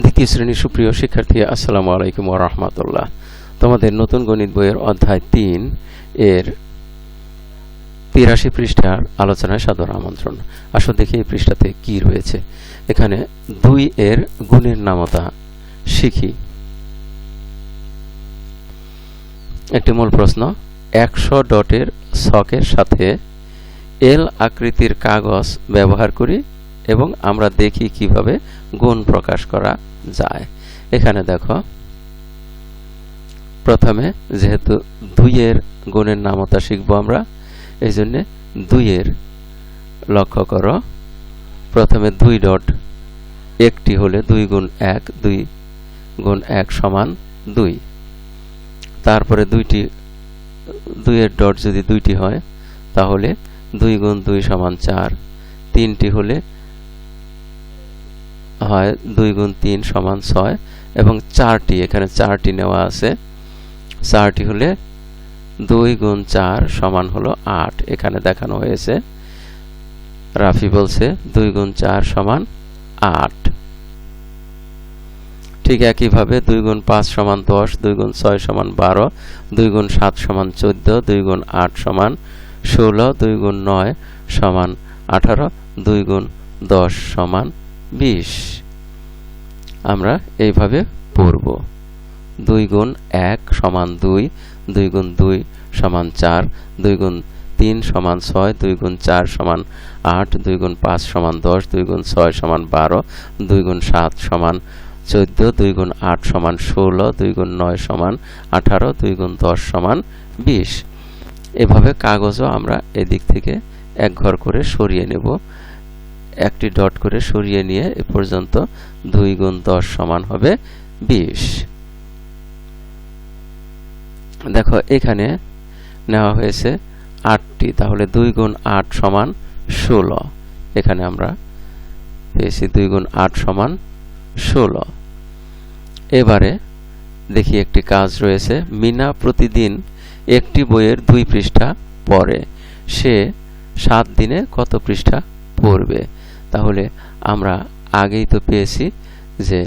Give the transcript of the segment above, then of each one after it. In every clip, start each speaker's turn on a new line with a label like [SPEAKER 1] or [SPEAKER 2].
[SPEAKER 1] দ্বিতীয় শ্রেণীর সুপ্রিয় শিক্ষার্থী, আসসালামু আলাইকুম ওয়া রাহমাতুল্লাহ। তোমাদের নতুন গণিত বইয়ের অধ্যায় 3 এর 83 পৃষ্ঠার আলোচনায় সাদর আমন্ত্রণ। আসো দেখি এই পৃষ্ঠাতে কি রয়েছে। এখানে 2 এর গুণের নামতা শিখি। একটি মূল প্রশ্ন, 100 ডটের ছকের সাথে এল আকৃতির কাগজ ব্যবহার করি এবং আমরা দেখি কিভাবে গুণ প্রকাশ করা যায়। এখানে দেখো, প্রথমে যেহেতু 2 এর গুণের নামতা শিখব আমরা, এই জন্য 2 এর লক্ষ্য করো, প্রথমে 2 ডট, একটি হলে 2 গুণ 1, 2 গুণ 1 সমান 2। তারপরে 2 এর ডট যদি 2টি হয় তাহলে 2 গুণ 2 সমান 4, 3টি হলে হয় 2 গুণ 3 সমান 6 এবং 4টি, এখানে 4টি নেওয়া আছে, 4টি হলে 2 গুণ 4 সমান হলো 8। এখানে দেখানো হয়েছে, রাফি বলছে 2 গুণ 4 সমান 8। ঠিক একইভাবে 2 গুণ 5 সমান 10, 2 গুণ 6 সমান 12, 2 গুণ 7 সমান 14, 2 গুণ 8 সমান 16, 2 গুণ 9 সমান 18, 2 গুণ 10 সমান 20। আমরা এইভাবে পড়ব। 2 গুণ 1 সমান 2, 2 গুণ 2 সমান 4, 2 গুণ 3 সমান 6, 2 গুণ 4 সমান 8, 2 গুণ 5 সমান 10, 2 গুণ 6 সমান 12, 2 গুণ 7 সমান 14, 2 গুণ 8 সমান 16, 2 গুণ 9 সমান 18, 2 গুণ 10 সমান 20। এভাবে কাগজও আমরা এদিক থেকে এক ঘর করে সরিয়ে নেব, একটি ডট করে সরিয়ে নিয়ে এ পর্যন্ত 2 গুণ 10 সমান হবে 20। দেখো, এখানে নেওয়া হয়েছে 8টি, তাহলে 2 গুণ 8 সমান 16। এখানে আমরা পেয়েছি 2 গুণ 8 সমান 16। এবারে দেখি একটি কাজ রয়েছে। মিনা প্রতিদিন একটি বইয়ের 2 পৃষ্ঠা পড়ে, সে 7 দিনে কত পৃষ্ঠা পড়বে? তাহলে আমরা আগেই তো পেয়েছি যে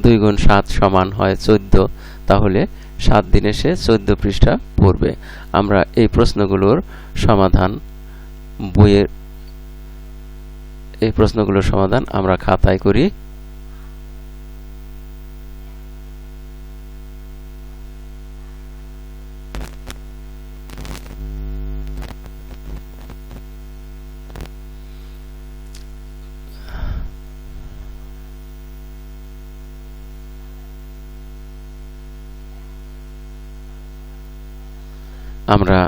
[SPEAKER 1] 2 গুণ 7 সমান হয় 14, তাহলে 7 দিনে সে 14 পৃষ্ঠা পড়বে। আমরা এই প্রশ্নগুলোর সমাধান আমরা খাতায় করি। আমরা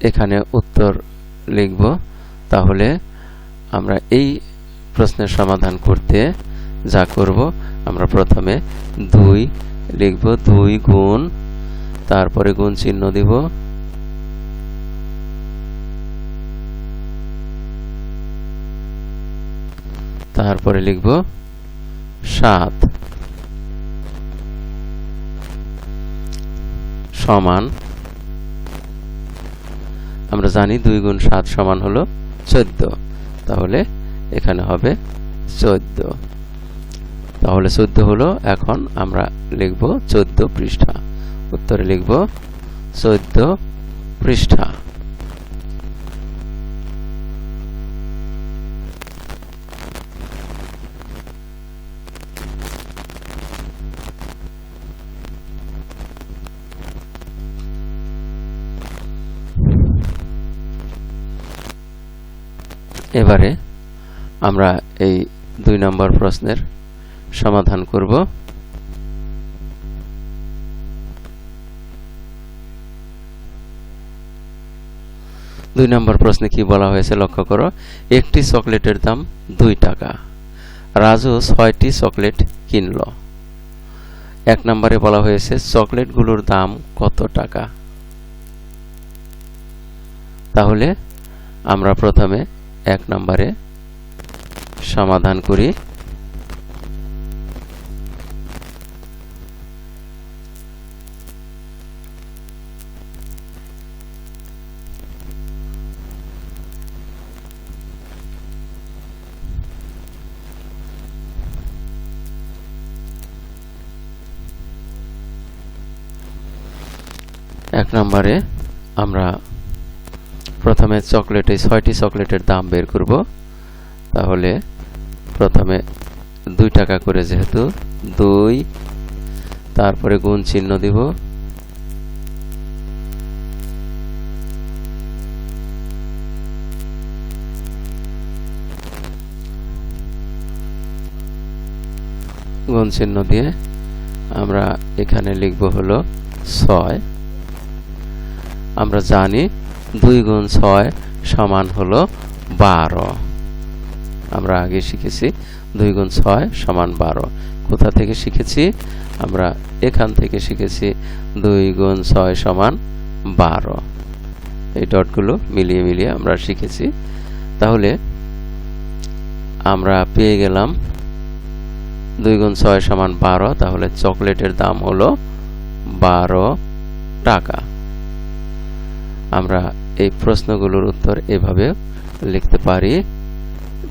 [SPEAKER 1] এখানে উত্তর লিখব। তাহলে আমরা এই প্রশ্নের সমাধান করতে যা করব, আমরা প্রথমে 2 লিখব, 2 গুণ, তারপরে গুণ চিহ্ন দিব, তারপরে লিখব 7 সমান, আমরা জানি 2 গুণ 7 সমান হলো 14, তাহলে এখানে হবে 14। তাহলে 14 হলো, এখন আমরা লিখব 14 পৃষ্ঠা। উত্তরে লিখব 14 পৃষ্ঠা। এবারে আমরা এই 2 নম্বর প্রশ্নের সমাধান করব। 2 নম্বর প্রশ্নে কি বলা হয়েছে লক্ষ্য করো। একটি চকলেটের দাম 2 টাকা, রাজু 6টি চকলেট কিনল। 1 নম্বরে বলা হয়েছে চকলেটগুলোর দাম কত টাকা? তাহলে আমরা প্রথমে 1 নম্বরে সমাধান করি। 1 নম্বরে আমরা প্রথমে চকলেটে 6টি চকলেটের দাম বের করব। তাহলে প্রথমে 2 টাকা করে, যেহেতু 2, তারপরে গুণ চিহ্ন দিব, গুণ চিহ্ন দিয়ে আমরা এখানে লিখব হলো 6। আমরা জানি 2 গুণ 6 সমান হলো 12। আমরা আগে শিখেছি 2 গুণ 6 সমান 12। কোথা থেকে শিখেছি? আমরা এখান থেকে শিখেছি 2 গুণ 6 সমান 12। এই ডটগুলো মিলিয়ে মিলিয়ে আমরা শিখেছি। তাহলে আমরা পেয়ে গেলাম 2 গুণ 6 সমান 12। তাহলে চকলেটের দাম হলো 12 টাকা। আমরা এই প্রশ্নগুলোর উত্তর এভাবে লিখতে পারি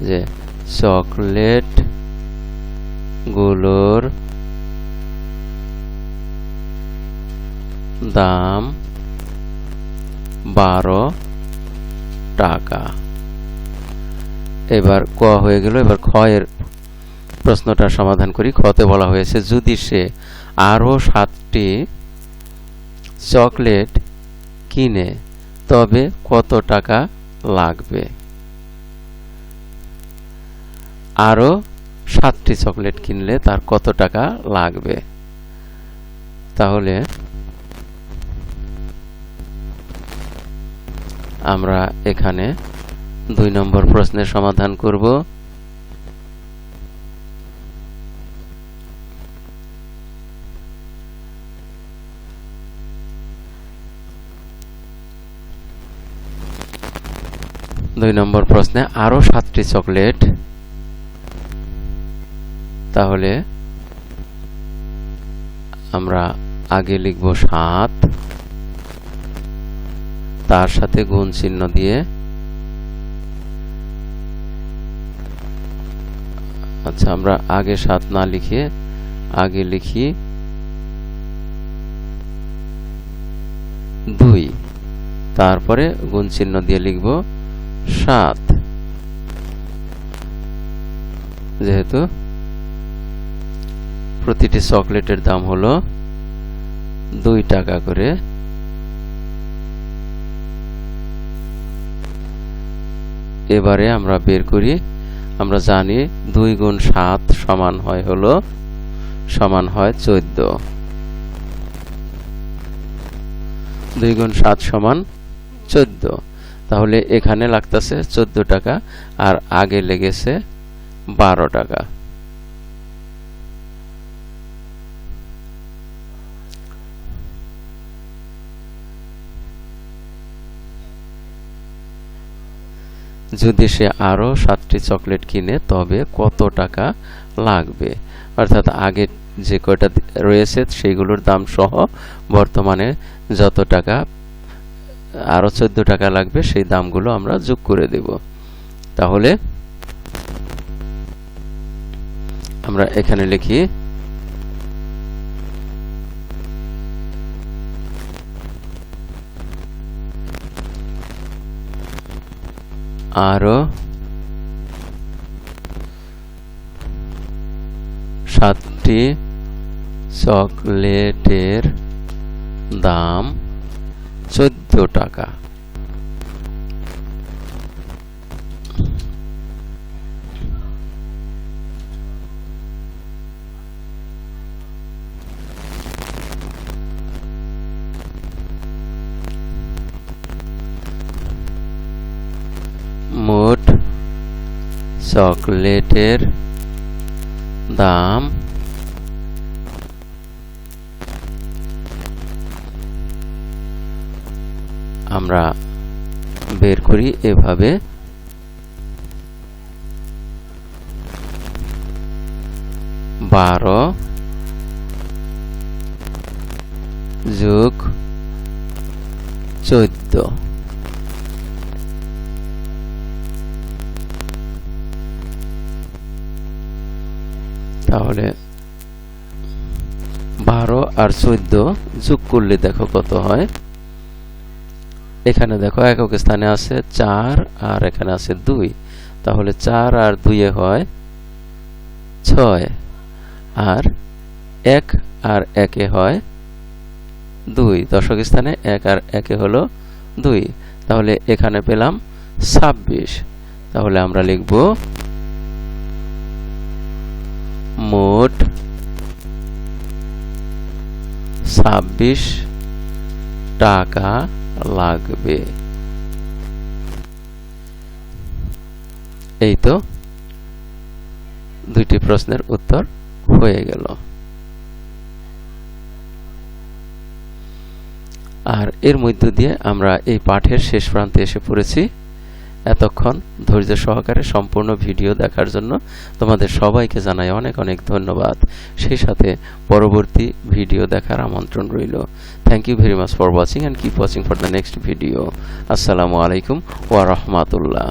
[SPEAKER 1] যে চকলেট গুলোর দাম 12 টাকা। এবার ক হয়ে গেল। এবার খ এর প্রশ্নটা সমাধান করি। খতে বলা হয়েছে যদি সে আরো 7টি চকলেট কিনে তবে কত টাকা লাগবে? আরো 7টি চকলেট কিনলে তার কত টাকা লাগবে? তাহলে আমরা এখানে 2 নম্বর প্রশ্নের সমাধান করব। দুই নম্বর প্রশ্নে আরো 7টি চকলেট, তাহলে আমরা আগে লিখব 7, তার সাথে গুণ চিহ্ন দিয়ে, আচ্ছা আমরা আগে 7 না লিখে আগে লিখি 2, তারপরে গুণ চিহ্ন দিয়ে লিখব 7। যেহেতু প্রতিটি চকলেটের দাম হলো 2 টাকা করে, এবারে আমরা বের করি। আমরা জানি 2 গুণ 7 সমান হয় 14। 2 গুণ 7 সমান 14। তাহলে এখানে লাগতেছে 14 টাকা আর আগে লেগেছে 12 টাকা। যদি সে আরো 7টি চকলেট কিনে তবে কত টাকা লাগবে? অর্থাৎ আগে যে কয়টা রয়েছে সেগুলোর দাম সহ বর্তমানে যত টাকা আরো 14 টাকা লাগবে সেই দামগুলো আমরা যোগ করে দেব। তাহলে আমরা এখানে লিখি আরো 7টি চকলেটের দাম 14 টাকা। মোট চকলেটের দাম আমরা বের করি এভাবে, 12 যোগ 14। তাহলে 12 আর 14 যোগ করলে দেখো কত হয়। এখানে দেখো একক স্থানে আছে 4 আর এখানে আছে 2, তাহলে 4 আর 2 এ হয় 6, আর 1 আর 1 এ হয় 2, দশক স্থানে 1 আর 1 এ হলো 2, তাহলে এখানে পেলাম 26। তাহলে আমরা লিখব মোট 26 টাকা লাগবে। এই তো দুইটি প্রশ্নের উত্তর হয়ে গেল। আর এর মধ্য দিয়ে আমরা এই পাঠের শেষ প্রান্তে এসে পড়েছি। এতক্ষণ ধৈর্য সহকারে সম্পূর্ণ ভিডিও দেখার জন্য তোমাদের সবাইকে জানাই অনেক অনেক ধন্যবাদ। সেই সাথে পরবর্তী ভিডিও দেখার আমন্ত্রণ রইল। Thank you very much for watching and keep watching for the next video. আসসালামু আলাইকুম ওয়া রাহমাতুল্লাহ।